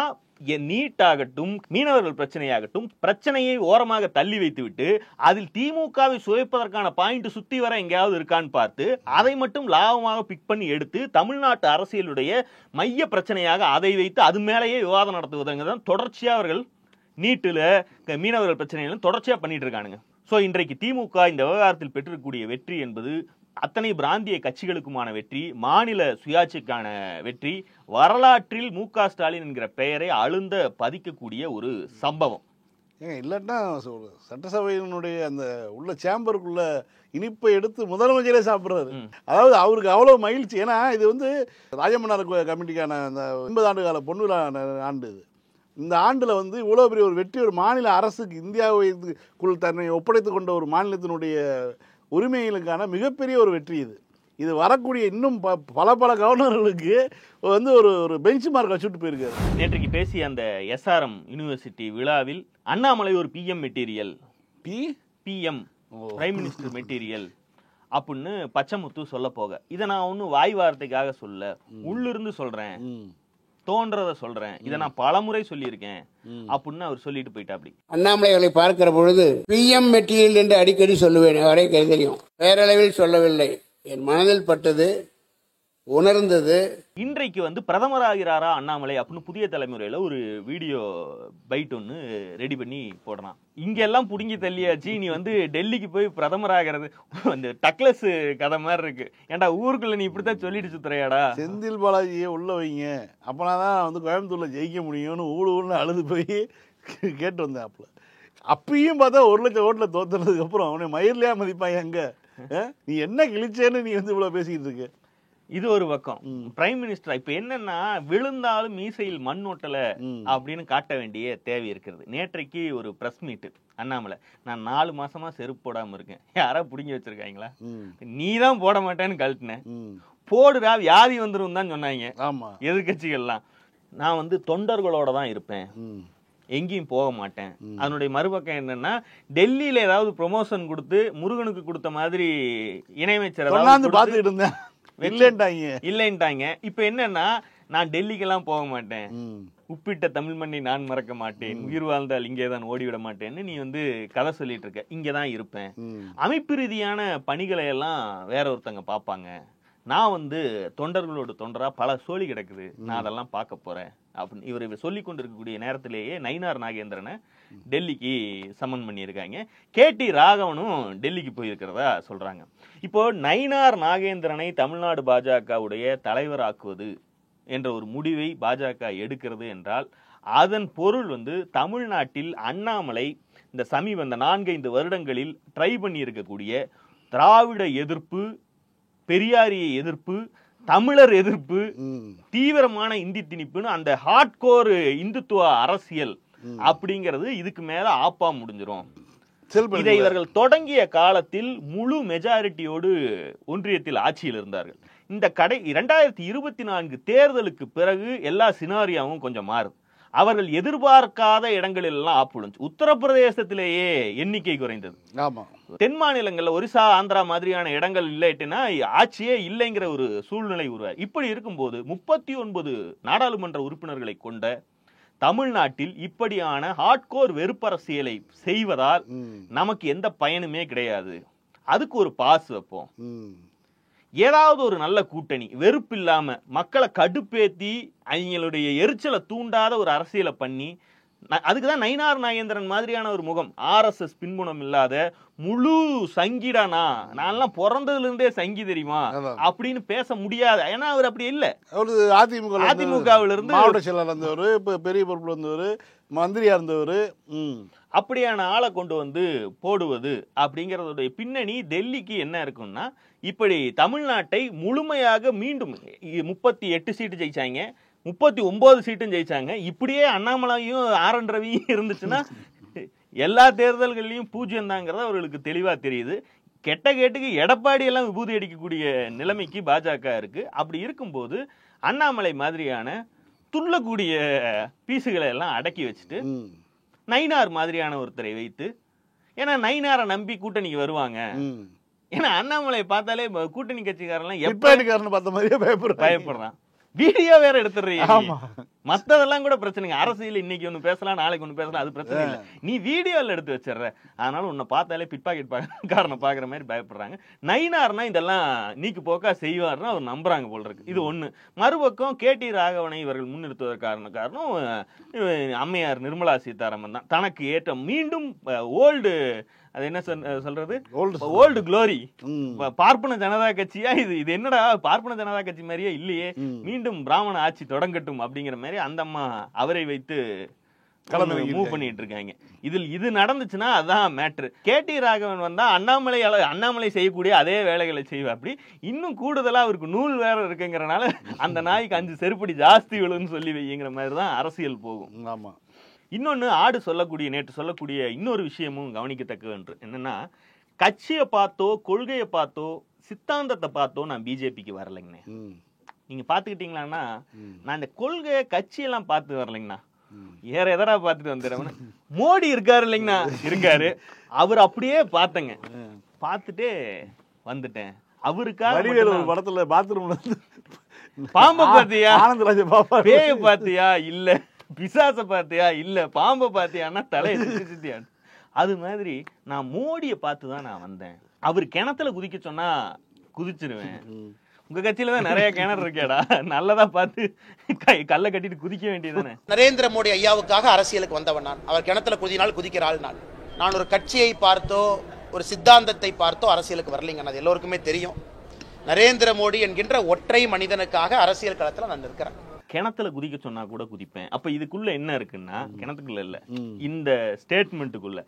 நீட் ஆகட்டும் மீனவர்கள் பிரச்சனையாகட்டும் பிரச்சனையை ஓரமாக தள்ளி வைத்துவிட்டு அதில் திமுகவை சுவைப்பதற்கான பாயிண்ட் சுத்தி வர எங்கேயாவது இருக்கான்னு பார்த்து அதை மட்டும் லாபமாக பிக் பண்ணி எடுத்து தமிழ்நாட்டு அரசியலுடைய மைய பிரச்சனையாக அதை வைத்து அது மேலேயே விவாதம் நடத்துவதுங்கிறத தொடர்ச்சியா அவர்கள் நீட்டுல மீனவர்கள் பிரச்சனைகளும் தொடர்ச்சியா பண்ணிட்டு இருக்கானுங்க. சோ இன்றைக்கு திமுக இந்த விவகாரத்தில் பெற்றிருக்கக்கூடிய வெற்றி என்பது அத்தனை பிராந்திய கட்சிகளுக்குமான வெற்றி, மாநில சுயாட்சிக்கான வெற்றி, வரலாற்றில் மு.க. ஸ்டாலின் என்கிற பெயரை அழுந்த பதிக்கக்கூடிய ஒரு சம்பவம். ஏங்க இல்லாட்டா சட்டசபையினுடைய அந்த உள்ள சேம்பருக்குள்ள இனிப்பை எடுத்து முதலமைச்சரே சாப்பிட்றாரு. அதாவது அவருக்கு அவ்வளோ மகிழ்ச்சி. ஏன்னா இது வந்து ராஜமன்னார் கமிட்டிக்கான அந்த 50 ஆண்டு கால பொன்விழா ஆண்டு இது. இந்த ஆண்டில் வந்து இவ்வளோ பெரிய ஒரு வெற்றி, ஒரு மாநில அரசுக்கு இந்தியாவுக்குள் தன்னை ஒப்படைத்து கொண்ட ஒரு மாநிலத்தினுடைய உரிமைகளுக்கான மிகப்பெரிய ஒரு வெற்றி இது. இது வரக்கூடிய இன்னும் பல கவர்னர்களுக்கு வந்து ஒரு பெஞ்ச் மார்க் வச்சுட்டு போயிருக்காரு. நேற்றைக்கு பேசிய அந்த SRM யூனிவர்சிட்டி விழாவில் அண்ணாமலை ஒரு PM material, PM prime minister material அப்படின்னு பச்சைமுத்து சொல்ல போக, இதை நான் ஒன்னும் வாய் வார்த்தைக்காக சொல்ல, உள்ளிருந்து சொல்றேன், தோன்றத சொல்றேன், இதை நான் பலமுறை சொல்லியிருக்கேன் அப்படின்னு அவர் சொல்லிட்டு போயிட்டா. அப்படி அண்ணாமலை அவர்களை பார்க்கிற பொழுது PM மெட்டீரியல் என்று அடிக்கடி சொல்லுவேன். அவரை தெரியும், பேரளவில் சொல்லவில்லை, என் மனதில் பட்டது, உணர்ந்தது. இன்றைக்கு வந்து பிரதமராகிறாரா அண்ணாமலை அப்படின்னு புதிய தலைமுறையில ஒரு வீடியோ பைட் ஒன்று ரெடி பண்ணி போடுறான். இங்கெல்லாம் புடுங்கி தள்ளியாச்சு, நீ வந்து டெல்லிக்கு போய் பிரதமராகிறது அந்த டக்ளஸ் கதை மாதிரி இருக்கு. ஏன்டா ஊருக்குள்ள நீ இப்படித்தான் சொல்லிட்டு சுத்துறையாடா? செந்தில் பாலாஜியை உள்ள வைங்க, அப்பனாதான் வந்து கோயம்புத்தூர்ல ஜெயிக்க முடியும்னு ஊழல்னு அழுது போய் கேட்டு வந்தேன். அப்பயும் பார்த்தா 1 லட்சம் ஓட்டுல தோத்துனதுக்கு அப்புறம் அவனை மயிர்லையா மதிப்பாங்க? அங்க நீ என்ன கிழிச்சேன்னு நீ வந்து இவ்வளவு பேசிக்கிட்டு இருக்க. இது ஒரு பக்கம். பிரைம் மினிஸ்டர் இப்ப என்னன்னா, விழுந்தாலும் மீசையில் மண் ஒட்டல அப்படின்னு காட்ட வேண்டிய தேவை இருக்கிறது. நேற்றைக்கு ஒரு பிரஸ் மீட் அண்ணாமலை, நான் 4 மாசமா செருப்பு போடாம இருக்கேன், யாரா புடிங்கி வச்சிருக்காங்களா? நீ தான் போட மாட்டேன்னு கழட்டினேன், போடுறா வியாதி வந்துரும் தான் சொன்னாங்க எதிர்கட்சிகள்லாம். நான் வந்து தொண்டர்களோட தான் இருப்பேன், எங்கேயும் போக மாட்டேன். அதனுடைய மறுபக்கம் என்னன்னா, டெல்லியில ஏதாவது ப்ரொமோஷன் கொடுத்து முருகனுக்கு கொடுத்த மாதிரி இணையமைச்சர் பார்த்துட்டு இருந்தேன், இல்லைன்ட்டாங்க. இப்ப என்னன்னா, நான் டெல்லிக்கெல்லாம் போக மாட்டேன், உப்பிட்ட தமிழ் மண்ணை நான் மறக்க மாட்டேன், உயிர் வாழ்ந்தால் இங்கேதான் ஓடிவிட மாட்டேன்னு நீ வந்து கதை சொல்லிட்டு இருக்க, இங்கதான் இருப்பேன். அமைப்பு ரீதியான பணிகளை எல்லாம் வேற ஒருத்தங்க பாப்பாங்க, நான் வந்து தொண்டர்களோட தொண்டரா பல சோழி கிடக்குது, நான் அதெல்லாம் பார்க்க போறேன் அப்படின்னு இவர் சொல்லி கொண்டிருக்கக்கூடிய நேரத்திலேயே நயினார் நாகேந்திரனை டெல்லிக்கு சமன் பண்ணியிருக்காங்க. KT ராகவனும் டெல்லிக்கு போயிருக்கிறதா சொல்றாங்க. இப்போ நயினார் நாகேந்திரனை தமிழ்நாடு பாஜகவுடைய தலைவராக்குவது என்ற ஒரு முடிவை பாஜக எடுக்கிறது என்றால் அதன் பொருள் வந்து தமிழ்நாட்டில் அண்ணாமலை இந்த சமீப 4-5 வருடங்களில் ட்ரை பண்ணி இருக்கக்கூடிய திராவிட எதிர்ப்பு, பெரியாரிய எதிர்ப்பு, தமிழர் எதிர்ப்பு, தீவிரமான இந்தி திணிப்புன்னு அந்த ஹார்ட்கோர் இந்துத்துவ அரசியல் அப்படிங்கிறது இதுக்கு மேல ஆப்பா முடிஞ்சிரும். இதை இவர்கள் தொடங்கிய காலத்தில் முழு மெஜாரிட்டியோடு ஒன்றியத்தில் ஆட்சியில் இருந்தார்கள். இந்த 2024 தேர்தலுக்கு பிறகு எல்லா சினாரியாவும் கொஞ்சம் மாறுது. அவர்கள் எதிர்பார்க்காத இடங்களில் எல்லாம் ஆப்புழுச்சு. உத்தரப்பிரதேசத்திலேயே எண்ணிக்கை குறைந்தது. தென் மாநிலங்கள்ல ஒரிசா, ஆந்திரா மாதிரியான இடங்கள் இல்லைன்னா ஆட்சியே இல்லைங்கிற ஒரு சூழ்நிலை உருவாய். இப்படி இருக்கும்போது 39 நாடாளுமன்ற உறுப்பினர்களை கொண்ட தமிழ்நாட்டில் இப்படியான ஹார்ட்கோர் வெறுப்பரசியலை செய்வதால் நமக்கு எந்த பயனுமே கிடையாது, அதுக்கு ஒரு பாஸ் வைப்போம், ஏதாவது ஒரு நல்ல கூட்டணி வெறுப்பு இல்லாம மக்களை கடுப்பேத்தி அவங்களுடைய எரிச்சலை தூண்டாத ஒரு அரசியலை பண்ணி, அதுக்குதான் நயினார் நாகேந்திரன் மாதிரியான ஒரு முகம், RSS பின்புணம் இல்லாத முழு சங்கிடானா, நான்லாம் பிறந்ததுல இருந்தே சங்கி தெரியுமா அப்படின்னு பேச முடியாது. ஏன்னா அவர் அப்படி இல்ல. அதிமுகவில் இருந்து மாவட்ட செயலாளர் இருந்தவர், இப்ப பெரிய பொறுப்புல இருந்தவர், மந்திரியா இருந்தவர், அப்படியான ஆளை கொண்டு வந்து போடுவது அப்படிங்கறதுடைய பின்னணி டெல்லிக்கு என்ன இருக்கும்னா, இப்படி தமிழ்நாட்டை முழுமையாக மீண்டும் 38 சீட்டு ஜெயிச்சாங்க, 39 சீட்டும் ஜெயிச்சாங்க. இப்படியே அண்ணாமலையும் RN ரவியும் இருந்துச்சுன்னா எல்லா தேர்தல்கள்லயும் 0 தாங்கிறது அவர்களுக்கு தெளிவா தெரியுது. கெட்ட கேட்டுக்கு எடப்பாடி எல்லாம் விபூதி அடிக்கக்கூடிய நிலைமைக்கு பாஜக இருக்கு. அப்படி இருக்கும்போது அண்ணாமலை மாதிரியான துள்ளக்கூடிய பீசுகளை எல்லாம் அடக்கி வச்சுட்டு நயினார் மாதிரியான ஒருத்தரை வைத்து, ஏன்னா நயினாரை நம்பி கூட்டணிக்கு வருவாங்க. ஏன்னா அண்ணாமலை பார்த்தாலே கூட்டணி கட்சிக்காரெல்லாம் எப்பாடிக்காரன்னு பார்த்த மாதிரியே பயப்படுறான். வீடியோ வேற எடுத்துறீங்க, மத்ததெல்லாம் கூட பிரச்சனைங்க. அரசியல் இன்னைக்கு ஒண்ணு பேசலாம், நாளைக்கு ஒண்ணு பேசலாம், அது பிரச்சனை இல்லை. நீ வீடியோல எடுத்து வச்சிடற, அதனால உன்னை பார்த்தாலே பிட்பாக்கெட் காரணம் பாக்குற மாதிரி பயப்படுறாங்க. நயினார்னா இதெல்லாம் நீக்கு போக்கா செய்வார்னா அவர் நம்புறாங்க போல இருக்கு. இது ஒண்ணு. மறுபக்கம் KT ராகவனை இவர்கள் முன்னிறுத்துவதற்கான காரணம் அம்மையார் நிர்மலா சீதாராமன் தான். தனக்கு ஏற்ற மீண்டும் ஓல்டு அது என்ன சொல்றது, Old ஓல்டு குளோரி, பார்ப்பன ஜனதா கட்சியா இது என்னடா பார்ப்பன ஜனதா கட்சி மாதிரியே இல்லையே, மீண்டும் பிராமண ஆட்சி தொடங்கட்டும் அப்படிங்கிற மாதிரி அந்த அம்மா அவரை வைத்து மூவ் பண்ணிட்டு இருக்காங்க. இது நடந்துச்சுன்னா அதான் மேட்ரு. KT ராகவன் வந்தா அண்ணாமலை செய்யக்கூடிய அதே வேலைகளை செய்வா. அப்படி இன்னும் கூடுதலா அவருக்கு நூல் வேற இருக்குங்கிறனால அந்த நாய்க்கு 5 செருப்படி ஜாஸ்தி விழுன்னு சொல்லி வைங்கிற மாதிரி தான் அரசியல் போகும். ஆமா. இன்னொன்னு நேற்று சொல்லக்கூடிய இன்னொரு விஷயமும் கவனிக்கத்தக்க ஒன்று என்னன்னா, கட்சியை பார்த்தோ கொள்கையை பார்த்தோ சித்தாந்தத்தை பார்த்தோ நான் பிஜேபிக்கு வரலைங்கண்ணே. நீங்க பாத்துக்கிட்டீங்களான்னா, நான் இந்த கொள்கை கட்சியெல்லாம் பார்த்து வரலைங்கண்ணா, வேற எதரா பாத்துட்டு வந்துடுறேன். மோடி இருக்காரு இல்லைங்கண்ணா, இருக்காரு, அவர் அப்படியே பார்த்தங்க, பார்த்துட்டே வந்துட்டேன். அவருக்காக ஒரு படத்துல பாத்ரூம்ல பாம்பை பாத்தியா, ஆனந்தராஜ பாப்பா, பேய பாத்தியா இல்ல, பிசாச பாத்தியா இல்ல, பாம்பை பாத்தியான்னா தலையை சுத்தியா. அது மாதிரி நான் மோடியை பார்த்துதான் நான் வந்தேன். அவர் கிணத்துல குதிக்க சொன்னா குதிச்சிருவேன். உங்க கட்சியில தான் நிறைய கிணறு இருக்கேடா, நல்லதா பார்த்து கல்ல கட்டிட்டு குதிக்க வேண்டியதானே. நரேந்திர மோடி ஐயாவுக்காக அரசியலுக்கு வந்தவன் நான். அவர் கிணத்துல குதினால் குதிக்கிற ஆள் நான் ஒரு கட்சியை பார்த்தோ ஒரு சித்தாந்தத்தை பார்த்தோ அரசியலுக்கு வரலைங்க. அது எல்லோருக்குமே தெரியும். நரேந்திர மோடி என்கின்ற ஒற்றை மனிதனுக்காக அரசியல் களத்துல நான் இருக்கிறேன். கிணத்துல குதிக்க சொன்னா கூட குதிப்பேன். அப்ப இதுக்குள்ள என்ன இருக்குன்னா, கிணத்துக்குள்ள இல்ல, இந்த ஸ்டேட்மெண்ட்டுக்குள்ள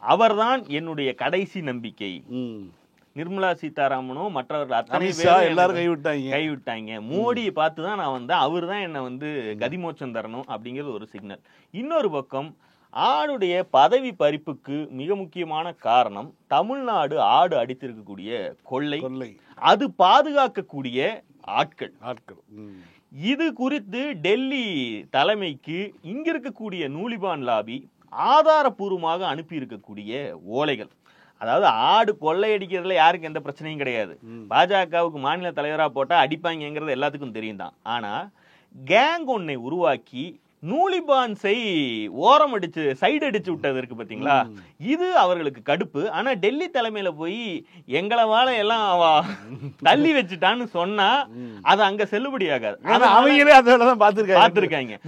அவர்தான் என்னுடைய கடைசி நம்பிக்கை. நிர்மலா சீதாராமனோ மற்றவர்கள் அத்தனை பேரும் எல்லாரும் கைவிட்டாங்க. மோடியை பார்த்துதான் நான் வந்தேன், அவர் தான் என்ன கதிமோச்சம் தரணும் அப்படிங்கிறது ஒரு சிக்னல். இன்னொரு பக்கம் ஆடுடைய பதவி பறிப்புக்கு மிக முக்கியமான காரணம் தமிழ்நாடு ஆடு அடித்திருக்கக்கூடிய கொள்ளை, அது பாதுகாக்கக்கூடிய ஆட்கள். இது குறித்து டெல்லி தலைமைக்கு இங்க இருக்கக்கூடிய நூலிபான் லாபி ஆதாரபூர்வமாக அனுப்பி இருக்கக்கூடிய ஓலைகள். அதாவது ஆடு கொள்ளையடிக்கிறதுல யாருக்கு எந்த பிரச்சனையும் கிடையாது. பாஜகவுக்கு மாநில தலைவரா போட்டா அடிப்பாங்கிறது எல்லாத்துக்கும் தெரியும் தான். ஆனா கேங் ஒன்னை உருவாக்கி நூலிபான்ஸை ஓரம் அடிச்சு சைடு அடிச்சு விட்டது இருக்கு பாத்தீங்களா, இது அவர்களுக்கு கடுப்பு. ஆனா டெல்லி தலைமையில போய் எங்களை வாழ எல்லாம் தள்ளி வச்சுட்டான்னு சொன்னா அது அங்க செல்லுபடி ஆகாது. அவங்களே அதெல்லாம் பாத்துருக்காங்க.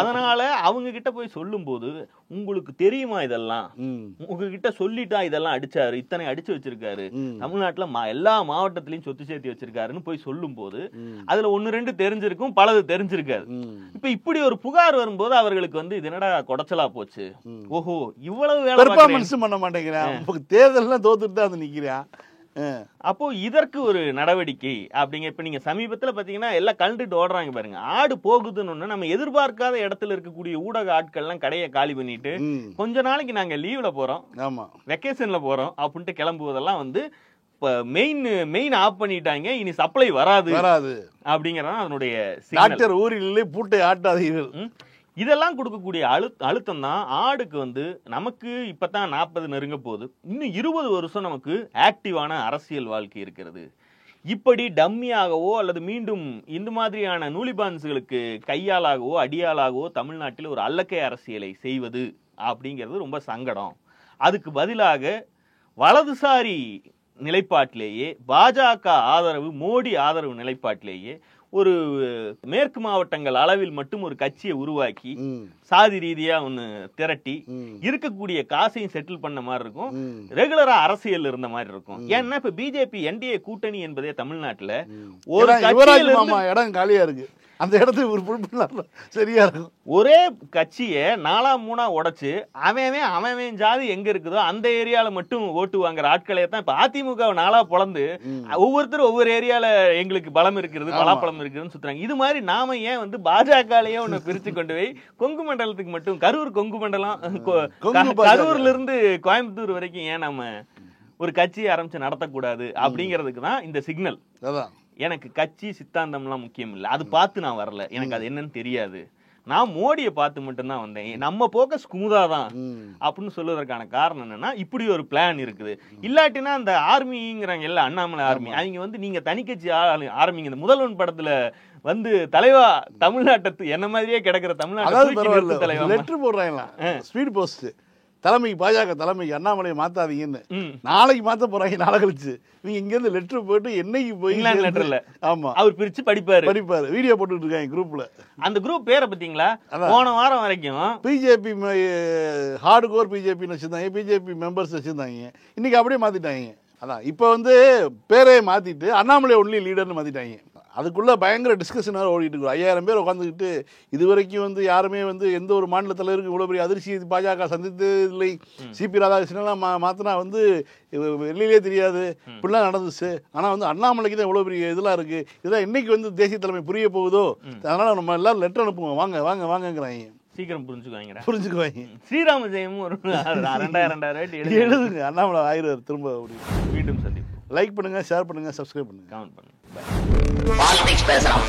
அதனால அவங்க கிட்ட போய் சொல்லும் போது, உங்களுக்கு தெரியுமா இதெல்லாம், உங்ககிட்ட சொல்லிட்டா இதெல்லாம் அடிச்சாரு, இத்தனை அடிச்சு வச்சிருக்காரு, தமிழ்நாட்டுல எல்லா மாவட்டத்திலயும் சொத்து சேர்த்து வச்சிருக்காருன்னு போய் சொல்லும் போது அதுல 1-2 தெரிஞ்சிருக்கும், பலது தெரிஞ்சிருக்காது. இப்ப இப்படி ஒரு புகார் வரும்போது அவர்களுக்கு இது என்னடா குடைச்சலா போச்சு, ஓஹோ இவ்வளவு பெர்ஃபார்மன்ஸ் பண்ண மாட்டேங்கிறான், தேர்தல்லாம் தோத்துட்டு தான் நிக்கிறான். அப்போ இதற்கு ஒரு நடவடிக்கை அப்படிங்க. இப்ப நீங்க சமீபத்துல பாத்தீங்கன்னா எல்லாம் கண்டுட்டு ஓடுறாங்க பாருங்க. ஆடு போகுதுன்னு நம்ம எதிர்பார்க்காத இடத்துல இருக்கக்கூடிய ஊடக ஆட்கள் எல்லாம் கடையை காலி பண்ணிட்டு கொஞ்ச நாளைக்கு நாங்க லீவ்ல போறோம், வெக்கேஷன்ல போறோம் அப்படின்ட்டு கிளம்புவதெல்லாம் மெயின் ஆஃப் பண்ணிட்டாங்க. இனி சப்ளை வராது அப்படிங்கறத அதனுடைய டாக்டர் ஊரிலே பூட்டை ஆட்டாதீர்கள். இதெல்லாம் கொடுக்கக்கூடிய அழுத்தம் தான் ஆடுக்கு நமக்கு இப்பதான் 40 நெருங்க போகுது, இன்னும் 20 வருஷம் நமக்கு ஆக்டிவான அரசியல் வாழ்க்கை இருக்கிறது. இப்படி டம்மியாகவோ அல்லது மீண்டும் இந்த மாதிரியான நூலிபான்ஸ்களுக்கு கையாளாகவோ அடியாளாகவோ தமிழ்நாட்டில் ஒரு அல்லக்கை அரசியலை செய்வது அப்படிங்கிறது ரொம்ப சங்கடம். அதுக்கு பதிலாக வலதுசாரி நிலைப்பாட்டிலேயே பாஜக ஆதரவு, மோடி ஆதரவு நிலைப்பாட்டிலேயே ஒரு மேற்கு மாவட்டங்கள் அளவில் மட்டும் ஒரு கட்சியை உருவாக்கி சாதி ரீதியா ஒன்னு திரட்டி இருக்கக்கூடிய காசையும் செட்டில் பண்ண மாதிரி இருக்கும், ரெகுலரா அரசியல் இருந்த மாதிரி இருக்கும். ஏன்னா இப்ப பிஜேபி NDA கூட்டணி என்பதே தமிழ்நாட்டுல ஒரு இடம் காலியா இருக்கு, அந்த இடத்துக்கு சரியா இருக்கும். ஒரே கட்சியை 4-3 உடைச்சு அவன் ஜாதி எங்க இருக்குதோ அந்த ஏரியால மட்டும் ஓட்டு வாங்குற ஆட்களே தான் இப்ப அதிமுக 4 பொளந்து ஒவ்வொருத்தரும் ஒவ்வொரு ஏரியால எங்களுக்கு பலம் இருக்கிறது, பலாப்பழம் இருக்குதுன்னு சுத்துறாங்க. இது மாதிரி நாம ஏன் பாஜகலயே ஒண்ணு பிரிச்சு கொண்டு போய் கொங்கு மண்டலத்துக்கு மட்டும், கரூர் கொங்கு மண்டலம், கரூர்ல இருந்து கோயம்புத்தூர் வரைக்கும் ஏன் நம்ம ஒரு கட்சியை ஆரம்பிச்சு நடத்தக்கூடாது அப்படிங்கிறதுக்கு தான் இந்த சிக்னல். எனக்கு கட்சி சித்தாந்தம்லாம் முக்கியம் இல்லை, அது பார்த்து நான் வரல, எனக்கு அது என்னன்னு தெரியாது, நான் மோடியை பார்த்து மட்டும்தான் வந்தேன், நம்ம போக்க ஸ்மூதா தான் அப்படின்னு சொல்லுவதற்கான காரணம் என்னன்னா இப்படி ஒரு பிளான் இருக்குது. இல்லாட்டினா அந்த ஆர்மிங்கிறாங்க எல்லாம், அண்ணாமலை ஆர்மி, அவங்க நீங்க தனி கட்சி ஆரம்பிங்க. இந்த முதல்வன் படத்துல தலைவா தமிழ்நாட்டத்து என்ன மாதிரியே கிடக்கிற தமிழ்நாட்டு லெட்டர் போடுறாங்களா, ஸ்பீட் போஸ்ட் தலைமைக்கு பாஜக தலைமைக்கு அண்ணாமலையை மாத்தாதீங்கன்னு. நாளைக்கு மாத்த போறாங்க, நாளை கழிச்சு. நீங்க இங்க இருந்து லெட்டர் போட்டு என்னைக்கு போய் லெட்டர்ல ஆமா அவர் பிரிச்சு படிப்பாரு வீடியோ போட்டுட்டு இருக்காங்க குரூப்ல. அந்த குரூப் பேரை பாத்தீங்களா? போன வாரம் வரைக்கும் பிஜேபி ஹார்டு கோர் பிஜேபின்னு வச்சிருந்தாங்க, பிஜேபி மெம்பர்ஸ் வச்சிருந்தாங்க. இன்னைக்கு அப்படியே மாத்திட்டாங்க. அதான் இப்போ வந்து பேரே மாத்திட்டு அண்ணாமலை ஒன்லி லீடர்னு மாத்திட்டாங்க. அதுக்குள்ள பயங்கர டிஸ்கஷன் ஓடிட்டு இருக்கு. 5000 பேர் உட்காந்துக்கிட்டு இது வரைக்கும் வந்து யாருமே வந்து எந்த ஒரு மாநில தலைவருக்கு இவ்வளோ பெரிய அதிர்ச்சி பாஜக சந்தித்ததில்லை. சிபி ராதாகிருஷ்ணன்லாம் மாத்தினா வந்து வெளியிலே தெரியாது, இப்படிலாம் நடந்துச்சு. ஆனால் வந்து அண்ணாமலைக்கு தான் இவ்வளோ பெரிய இதெல்லாம் இருக்கு. இதெல்லாம் இன்னைக்கு வந்து தேசிய தலைமை புரிய போகுதோ, அதனால நம்ம எல்லாரும் லெட்டர் அனுப்புவோம், வாங்க வாங்க வாங்கங்கிறாங்க. சீக்கிரம் புரிஞ்சுக்குவாங்க. ஸ்ரீராம ஜெயம் ஒரு 2000 எழுதுங்க, அண்ணாமலை ஆயிரம் திரும்ப. மீண்டும் சந்திப்போம். லைக் பண்ணுங்க, ஷேர் பண்ணுங்க, சப்ஸ்கிரைப் பண்ணுங்க, கமெண்ட் பண்ணுங்க. பாலிடிக்ஸ் பேசுறோம்.